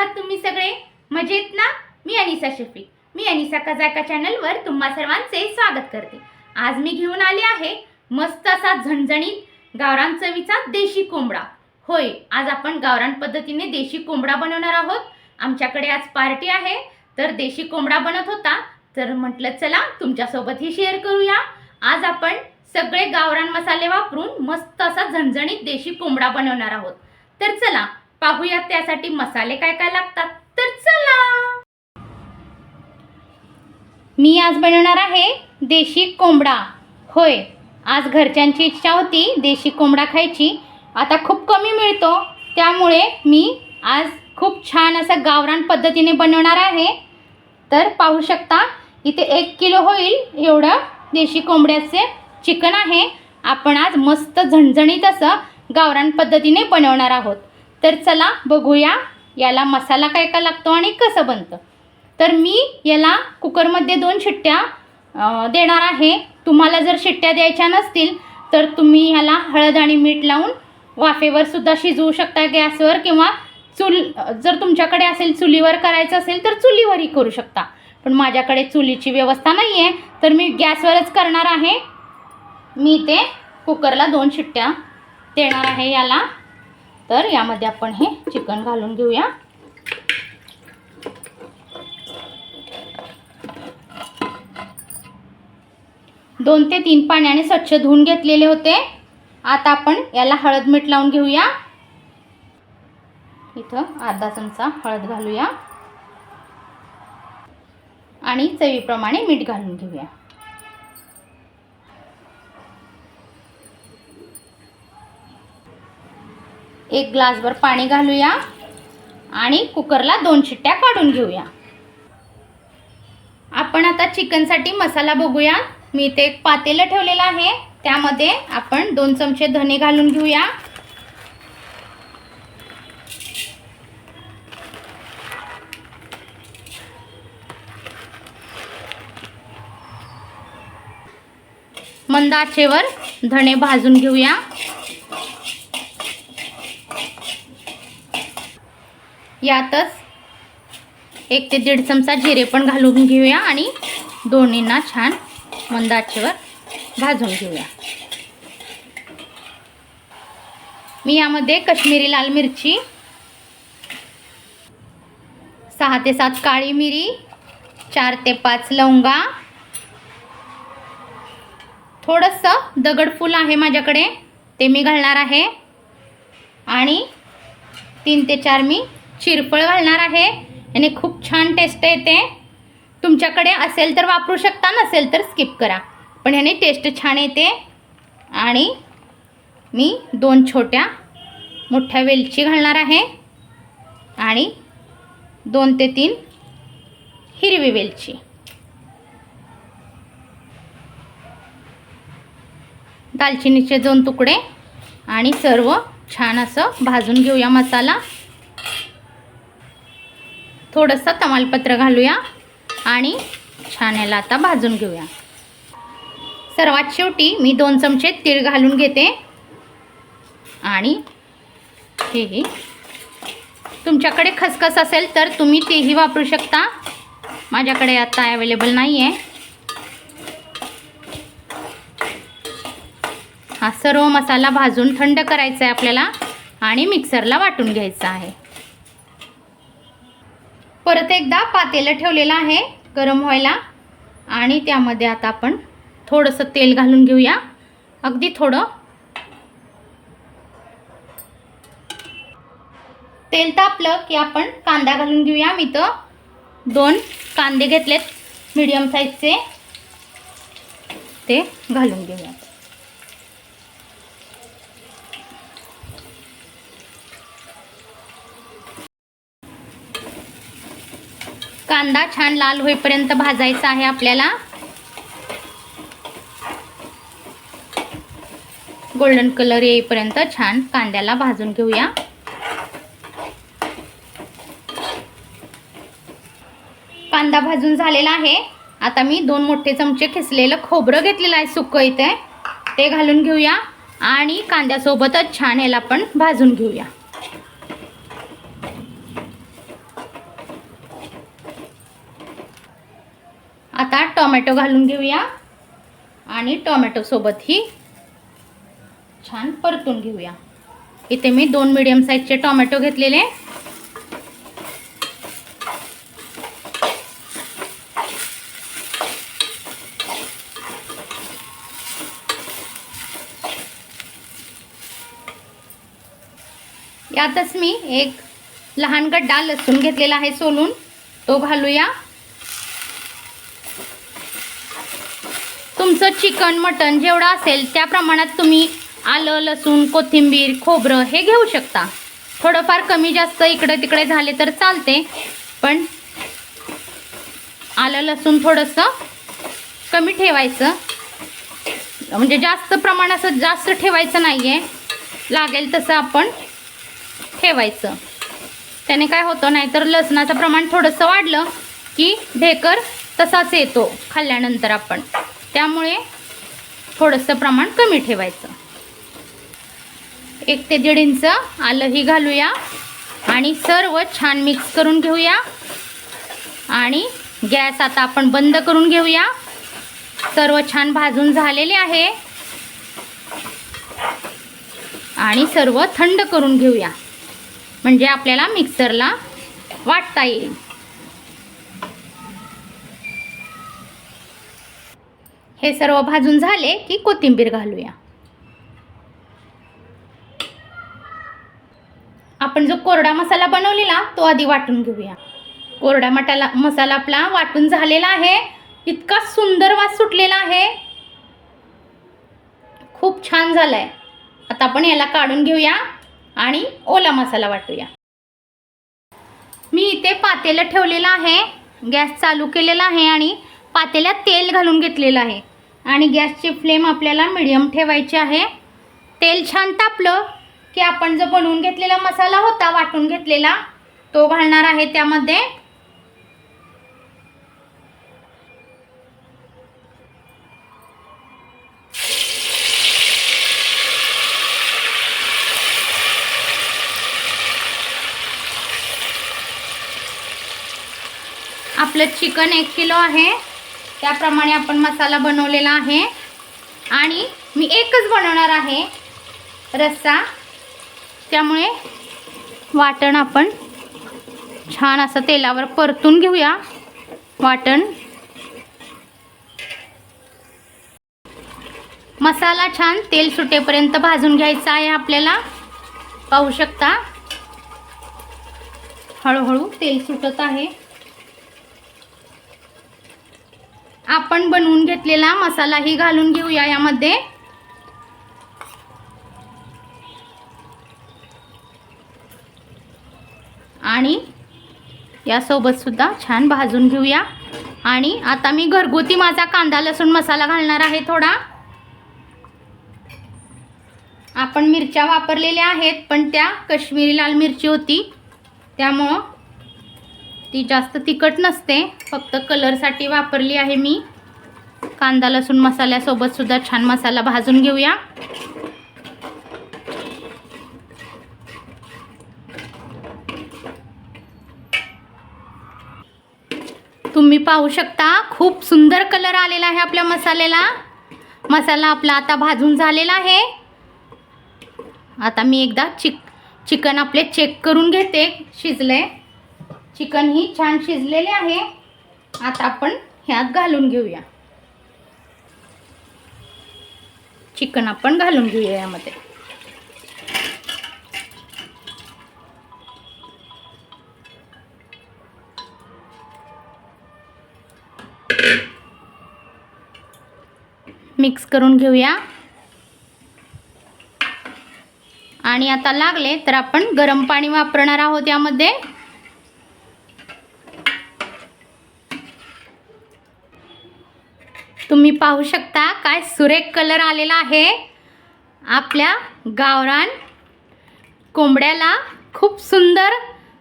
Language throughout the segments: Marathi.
आहात तुम्ही सगळे? मजेत ना? मी अनिसा शफीक, मी अनिसा कजाका चॅनलवर तुम्हा सर्वांचे स्वागत करते। आज मी घेऊन आले आहे मस्त असा झणझणीत गावरान चवीचा देशी कोंबडा। होय, आज आपण गावरान पद्धतीने देशी कोंबडा बनवणार आहोत। आमच्याकडे आज पार्टी आहे, तर देशी कोंबडा बनत होता, तर म्हटलं चला तुमच्यासोबत ही शेअर करूया। आज आपण सगळे गावरान मसाले वापरून मस्त असा झणझणीत देशी कोंबडा बनवणार आहोत। तर चला पाहूया त्यासाठी मसाले काय काय लागतात। तर चला, मी आज बनवणार आहे देशी कोंबडा। होय, आज घरच्यांची इच्छा होती देशी कोंबडा खायची। आता खूप कमी मिळतो, त्यामुळे मी आज खूप छान असा गावरान पद्धतीने बनवणार आहे। तर पाहू शकता, इथे 1 किलो होईल एवढं देशी कोंबड्याचे चिकन आहे। आपण आज मस्त झणझणीत असं गावरान पद्धतीने बनवणार आहोत। तर चला बघूया याला मसाला काय काय लागतो आणि कसं बनतं। तर मी याला कुकरमध्ये 2 शिट्ट्या देणार आहे। तुम्हाला जर शिट्ट्या द्यायच्या नसतील तर तुम्ही ह्याला हळद आणि मीठ लावून वाफेवर सुद्धा शिजवू शकता गॅसवर, किंवा जर तुमच्याकडे असेल चुलीवर करायचं असेल तर चुलीवरही करू शकता। पण माझ्याकडे चुलीची व्यवस्था नाही आहे, तर मी गॅसवरच करणार आहे। मी ते कुकरला 2 शिट्ट्या देणार आहे याला। तर यामध्ये आपण हे चिकन घालून घेऊया। दोन ते 3 पाण्याने स्वच्छ धुवून घेतलेले होते। आता आपण याला हळद मीठ लावून घेऊया। इथं अर्धा चमचा हळद घालूया आणि चवीप्रमाणे मीठ घालून घेऊया। एक ग्लासभर पाणी घालूया आणि कुकरला 2 शिट्ट्या काढून घेऊया। आपण आता चिकनसाठी मसाला बघूया। मी इथे एक पातेलं ठेवलेलं आहे, त्यामध्ये आपण 2 चमचे धने घालून घेऊया। मंद आचेवर धणे भाजून घेऊया। यातच 1 ते 1.5 चमचा जिरे पण घालून घेऊया आणि दोन्हींना छान मंद आचेवर भाजून घेऊया। मी यामध्ये काश्मीरी लाल मिरची, 6 ते 7 काळी मिरी, 4 ते 5 लवंगा, थोडंसं दगडफूल आहे माझ्याकडे, ते मी घालणार आहे, आणि 3 ते 4 मी चिरफळ घालणार आहे। याने खूप छान टेस्ट येते। तुमच्याकडे असेल तर वापरू शकता, नसेल तर स्किप करा, पण याने टेस्ट छान येते। आणि मी 2 छोट्या मोठ्या वेलची घालणार आहे आणि 2 ते 3 हिरवी वेलची। दालचिनीचे 2 तुकडे आणि सर्व छान असं भाजून घेऊया मसाला। थोडंसं तमालपत्र घालूया आणि छान याला आता भाजून घेऊया। सर्वात शेवटी मी 2 चमचे तीळ घालून घेते आणि हे तुमच्याकडे खसखस असेल तर तुम्ही तेही वापरू शकता, माझ्याकडे आता अवेलेबल नाही आहे। हा सर्व मसाला भाजून थंड करायचा आहे आपल्याला आणि मिक्सरला वाटून घ्यायचा आहे। परत एकदा पातेलं ठेवलेलं आहे गरम व्हायला, आणि त्यामध्ये आता आपण थोडंसं तेल घालून घेऊया, अगदी थोडं। तेल तापलं की आपण कांदा घालून घेऊया। मी तर 2 कांदे घेतलेत मीडियम साईजचे, ते घालून घेऊया। कांदा छान लाल होईपर्यंत भाजायचा आहे आपल्याला। गोल्डन कलर येईपर्यंत छान कांद्याला भाजून घेऊया। कांदा भाजून झालेला आहे। आता मी 2 मोठे चमचे खिसलेलं खोबरं घेतलेलं आहे सुकं, इथे ते घालून घेऊया आणि कांद्यासोबतच छान याला पण भाजून घेऊया। आता टोमॅटो घालून घेऊया आणि टोमॅटो सोबत ही छान परतून घेऊया. इथे मी 2 मीडियम साईजचे टोमॅटो घेतलेले. यातच मी एक लहान गड्डा लसूण घेतलेला आहे सोलून, तो घालूया. तुमचं चिकन मटन जेवढं असेल त्या प्रमाणात तुम्ही आलं, लसूण, कोथिंबीर, खोबरं हे घेऊ शकता. थोडंफार कमी जास्त इकडे तिकडे झाले तर चालते, पण आलं लसूण थोडंसं कमी ठेवायचं, म्हणजे जास्त प्रमाणात जास्त ठेवायचं नाही आहे, लागेल तसं आपण ठेवायचं. त्याने काय होतं, नाहीतर लसणाचं प्रमाण थोडंसं वाढलं की ढेकर तसाच येतो खाल्ल्यानंतर आपण, त्यामुळे थोडंसं प्रमाण कमी ठेवायचं. 1 ते 1.5 इंच आलंही घालूया आणि सर्व छान मिक्स करून घेऊया. आणि गॅस आता आपण बंद करून घेऊया. सर्व छान भाजून झालेले आहे आणि सर्व थंड करून घेऊया, म्हणजे आपल्याला मिक्सरला वाटता येईल. हे सर्व भाजून झाले की कोथिंबीर घालूया. आपण जो कोरडा मसाला बनवलेला तो आधी वाटून घेऊया. कोरडा मसाला आपला वाटून झालेला आहे. इतका सुंदर वास सुटलेला आहे, खूप छान झालाय. आता आपण याला काढून घेऊया आणि ओला मसाला वाटूया. मी इथे पातेलं ठेवलेलं आहे, गॅस चालू केलेला आहे आणि पातेल्यात तेल घालून घेतलेलं आहे आणि गॅसची फ्लेम आपल्याला मीडियम ठेवायची आहे. तेल छान तापलं की आपण जो बनवून घेतलेला मसाला होता वाटून घेतलेला तो घालणार आहे त्यामध्ये. आपलं चिकन 1 किलो आहे, त्याप्रमाणे आपण मसाला बनवलेला आहे आणि मी एकच बनवणार आहे रस्सा, त्यामुळे वाटण आपण छान असं तेलावर परतून घेऊया. वाटण मसाला छान तेल सुटेपर्यंत भाजून घ्यायचा आहे आपल्याला. पाहू शकता हळूहळू तेल सुटत आहे. आपण बनवून घेतलेला मसालाही घालून घेऊया यामध्ये. आणि यासोबत सुद्धा छान भाजून घेऊया. आणि आता मी घरगुती माझा कांदा लसूण मसाला घालणार आहे थोडा. आपण मिरच्या वापरलेल्या आहेत, पण त्या काश्मीरी लाल मिरची होती, त्यामुळं ती जास्त तिखट नसते, फक्त कलरसाठी वापरली आहे मी. कांदा लसूण मसाल्यासोबत सुद्धा छान मसाला भाजून घेऊया. तुम्ही पाहू शकता खूप सुंदर कलर आलेला आहे आपल्या मसाल्याला. मसाला आपला आता भाजून झालेला आहे. आता मी एकदा चिकन आपले चेक करून घेते, शिजले. चिकन ही छान शिजलेले आहे. आता आपण ह्यात घालून घेऊया. चिकन आपण घालून घेऊया यामध्ये. मिक्स करून घेऊया. आणि आता लागले तर आपण गरम पाणी वापरणार आहोत यामध्ये. तुम्ही पाहू शकता काय सुरेख कलर आलेला आहे आपल्या गावरान कोंबड्याला. खूप सुंदर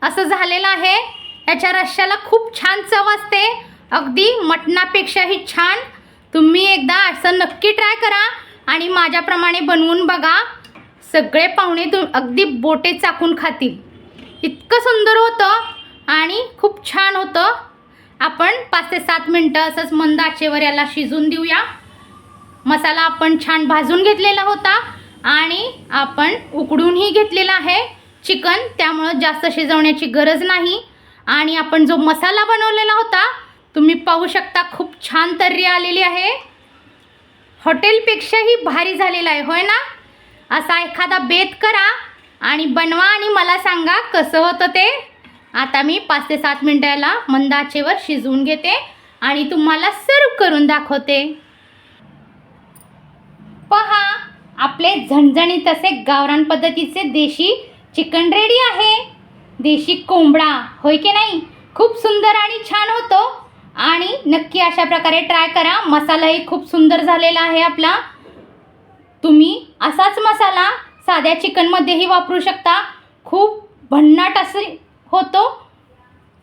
असं झालेलं आहे. याच्या रश्श्याला खूप छान चव असते, अगदी मटणापेक्षाही छान. तुम्ही एकदा असं नक्की ट्राय करा आणि माझ्याप्रमाणे बनवून बघा. सगळे पाहुणे अगदी बोटे चाकून खातील. इतकं सुंदर होतं आणि खूप छान होतं. आपण 5 ते 7 मिनटं असंच मंद आचेवर याला शिजून देऊया. मसाला आपण छान भाजून घेतलेला होता आणि आपण उकडूनही घेतलेला आहे चिकन, त्यामुळं जास्त शिजवण्याची गरज नाही. आणि आपण जो मसाला बनवलेला होता तुम्ही पाहू शकता, खूप छान तर्री आलेली आहे. हॉटेलपेक्षाही भारी झालेला आहे, होय ना? असा एखादा बेत करा आणि बनवा आणि मला सांगा कसं होतं ते. आता मी 5 ते 7 मिनटं याला मंद आचेवर शिजवून घेते आणि तुम्हाला सर्व करून दाखवते. पहा, आपले झणझणीत असे गावरान पद्धतीचे देशी चिकन रेडी आहे. देशी कोंबडा, होय की नाही? खूप सुंदर आणि छान होतो आणि नक्की अशा प्रकारे ट्राय करा. मसालाही खूप सुंदर झालेला आहे आपला. तुम्ही असाच मसाला साध्या चिकनमध्येही वापरू शकता. खूप भन्नाट असे होतो,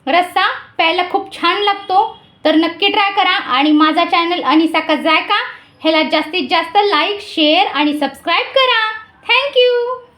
रस्सा प्यायला खूप छान लागतो. तर नक्की ट्राय करा आणि माझा चॅनल अनिसा का जायका ह्याला जास्तीत जास्त लाईक, शेअर आणि सबस्क्राईब करा. थँक्यू.